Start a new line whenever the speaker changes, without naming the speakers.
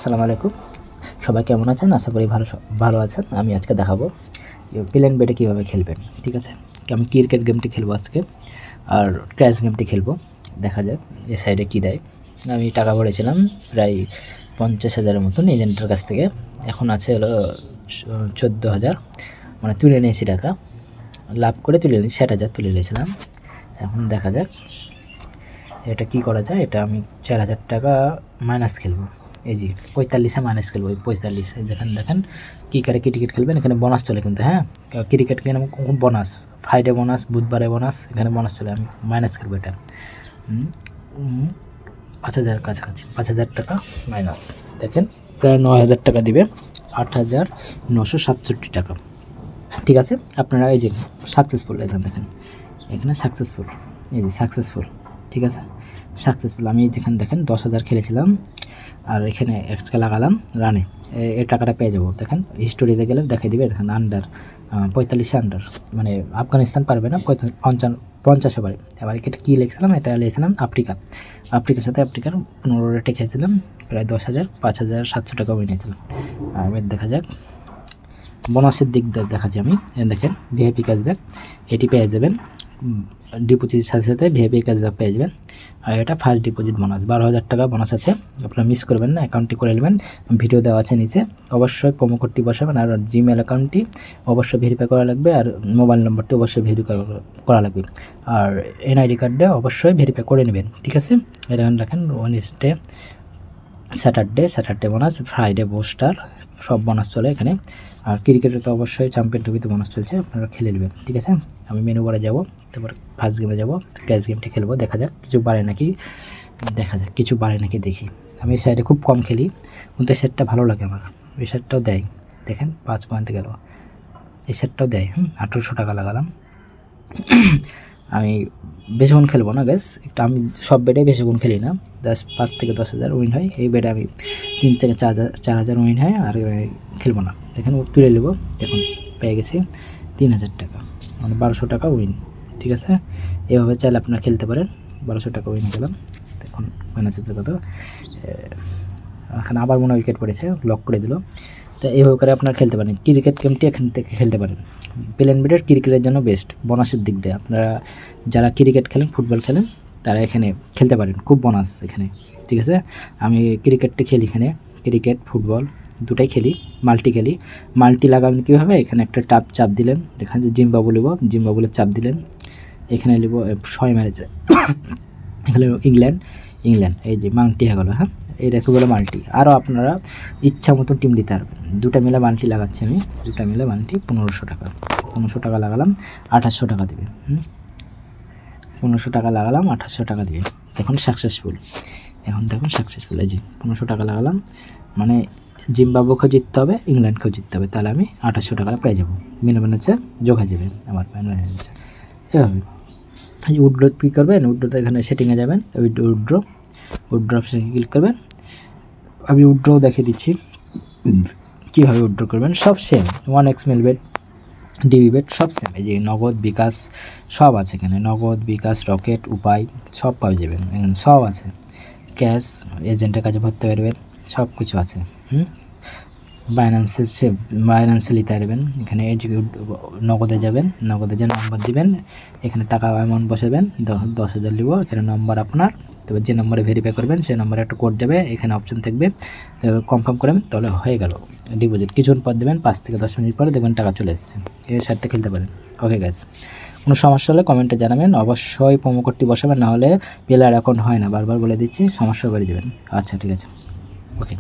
আসসালামু আলাইকুম। সবাই কেমন আছেন? আশা করি ভালো আছেন। আমি আজকে দেখাবো প্লেন বেডে কীভাবে খেলবেন। ঠিক আছে, আমি ক্রিকেট গেমটি খেলবো আজকে, আর ক্র্যাশ গেমটি খেলবো। দেখা যাক এই সাইডে কী দেয়। আমি টাকা ভরেছিলাম প্রায় 50,000-এর মতন এজেন্টের কাছ থেকে। এখন আছে হলো 14,000, মানে তুলে নিয়েছি টাকা, লাভ করে তুলে নিয়েছি, 60,000 তুলে নিয়েছিলাম। এখন দেখা যাক এটা কি করা যায়। এটা আমি 4,000 টাকা মাইনাস খেলবো। এই যে 45-এ মাইনাস খেলবো, ওই 45 দেখেন কী করে ক্রিকেট খেলবেন। এখানে বোনাস চলে কিন্তু, হ্যাঁ, cricket game bonus, Friday bonus, বুধবারে বোনাস, এখানে বোনাস চলে। আমি মাইনাস খেলবো এটা 5,000 কাছাকাছি, 5,000 টাকা মাইনাস। দেখেন প্রায় 9,000 টাকা দিবে, 8,967 টাকা। ঠিক আছে, আপনারা এই যে সাকসেসফুল, দেখেন এখানে সাকসেসফুল, এই যে সাকসেসফুল। ঠিক আছে, সাকসেসফুল। আমি যেখানে দেখেন 10,000 খেলেছিলাম, আর এখানে এক্সট্রা লাগালাম রানে, এই টাকাটা পেয়ে যাবো। দেখেন হিস্টোরিতে গেলে দেখাই দিবে, দেখেন আন্ডার 45 আন্ডার, মানে আফগানিস্তান পারবে না, 50 পারে। এবার এটা কী লিখছিলাম, এটা লিখেছিলাম আফ্রিকার সাথে আফ্রিকার 15 রেটে খেয়েছিলাম, প্রায় 10,000, 5,700 টাকা নিয়েছিলাম। আর এবার দেখা যাক বোনাসের দিক দেখাচ্ছি আমি। দেখেন ভিআইপি ক্যাশব্যাক, এটি পেয়ে যাবেন ডিপোজিটের সাথে সাথে ভিআইপি ক্যাশব্যাক পেয়ে যাবেন। আর এটা ফার্স্ট ডিপোজিট বোনাস 12,000 টাকা বোনাস আছে, আপনারা মিস করবেন না। অ্যাকাউন্টটি করে নেবেন, ভিডিও দেওয়া আছে নিচে, অবশ্যই প্রোমো কোডটি বসাবেন। আর জিমেল অ্যাকাউন্টটি অবশ্যই ভেরিফাই করা লাগবে, আর মোবাইল নম্বরটি অবশ্যই ভেরিফাই করা লাগবে, আর এনআইডি কার্ডে অবশ্যই ভেরিফাই করে নেবেন। ঠিক আছে, এটা দেখেন Wednesday, Saturday bonus, Friday booster, সব বোনাস চলে এখানে। আর ক্রিকেটে তো অবশ্যই চ্যাম্পিয়ন ট্রফিতে বোনাস চলছে, আপনারা খেলে নেবেন। ঠিক আছে, আমি মেনু বারে যাবো, তারপর ফার্স্ট গেমে যাবো, ক্র্যাশ গেমটি খেলবো। দেখা যাক কিছু বাড়ে নাকি, দেখি। আমি এই সাইডে খুব কম খেলি, কিন্তু এই সেটটা ভালো লাগে আমার। এই সেটটাও দেয়, দেখেন 5 পয়েন্ট গেল। এই সেটটাও দেয়, 1800 টাকা লাগালাম। আমি বেশিক্ষণ খেলবো না বেশ, একটু আমি সব বেডে বেশিক্ষণ খেলি না, 5 থেকে 10,000 উইন হয়। এই বেডে আমি 3 থেকে 4,000 উইন হয়, আর খেলবো না। দেখেন তুলে নেবো, দেখুন পেয়ে গেছি 3,000 টাকা, মানে 1200 টাকা উইন। ঠিক আছে, এভাবে চাইলে আপনারা খেলতে পারেন। 1200 টাকা উইন পেলাম, দেখুন মাইনাস হচ্ছে কত। এখানে আবার মনে উইকেট পড়েছে, লক করে দিল। তো এইভাবে করে আপনারা খেলতে পারেন ক্রিকেট গেমটি, এখান থেকে খেলতে পারেন। প্লেন বেডের ক্রিকেটের জন্য বেস্ট, বোনাসের দিক দিয়ে আপনারা যারা ক্রিকেট খেলেন, ফুটবল খেলেন, তারা এখানে খেলতে পারেন, খুব বোনাস এখানে। ঠিক আছে, আমি ক্রিকেটটি খেলি, এখানে ক্রিকেট ফুটবল দুটাই খেলি, মাল্টি লাগাবেন কীভাবে, এখানে একটা চাপ দিলেন, দেখেন যে জিম্বাবুলের চাপ দিলেন, এখানে নেব 6 মেরেছে, এখানে ইংল্যান্ড, এই যে মাল্টি হয়ে গেলো। হ্যাঁ, এই রেখে বলে মাল্টি। আরও আপনারা ইচ্ছা মতন টিম দিতে পারবেন। 2টা মিলে মাল্টি লাগাচ্ছি আমি, 2টা মিলে মাল্টি 1500 টাকা লাগালাম, 800 টাকা দেবে। 1500 টাকা লাগালাম, 800 টাকা দিবে। এখন সাকসেসফুল, এই যে 1500 টাকা লাগালাম, মানে জিম্বাবুকেও জিততে হবে, ইংল্যান্ডকেও জিততে হবে, তাহলে আমি 800 টাকা পেয়ে যাবো। হচ্ছে যোগ হয়ে যাবে, আমার হয়ে যাচ্ছে এভাবে। উইথড্র কী করবেন, উইথড্রতে এখানে সেটিংয়ে যাবেন, উইথড্র অপশানে ক্লিক করবেন। আমি উইথড্রও দেখিয়ে দিচ্ছি কীভাবে উইথড্র করবেন। সব same, 1x Melbet, DB bet সব সেম। এই যে নগদ, বিকাশ সব আছে এখানে, নগদ, বিকাশ, রকেট, উপায় সব পাওয়া যাবেন, এখানে সব আছে। ক্যাশ এজেন্টের কাছে ভরতে পারবেন, সব কিছু আছে। বাইন্যান্সে নিতে পারবেন। এখানে এই যে নগদে যাবেন, নগদে যে নম্বর দিবেন, এখানে টাকা অ্যামাউন্ট বসাবেন, 10,000 নিব, এখানে নম্বর আপনার, তবে যে নম্বরে ভেরিফাই করবেন সেই নম্বরে একটা কোড যাবে, এখানে অপশন থাকবে, তো কনফার্ম করবেন, তাহলে হয়ে গেল ডিপোজিট। কিছুক্ষণ পর দেবেন, 5 থেকে 10 মিনিট পরে দেখবেন টাকা চলে এসেছে। এই সাইটটা খেলতে পারেন। ওকে গাইস, কোনো সমস্যা হলে কমেন্টে জানাবেন, অবশ্যই প্রোমো কোডটি বসাবেন, নাহলে প্লেয়ার অ্যাকাউন্ট হয় না, বারবার বলে দিচ্ছি, সমস্যা করে যাবেন। আচ্ছা ঠিক আছে, ওকে।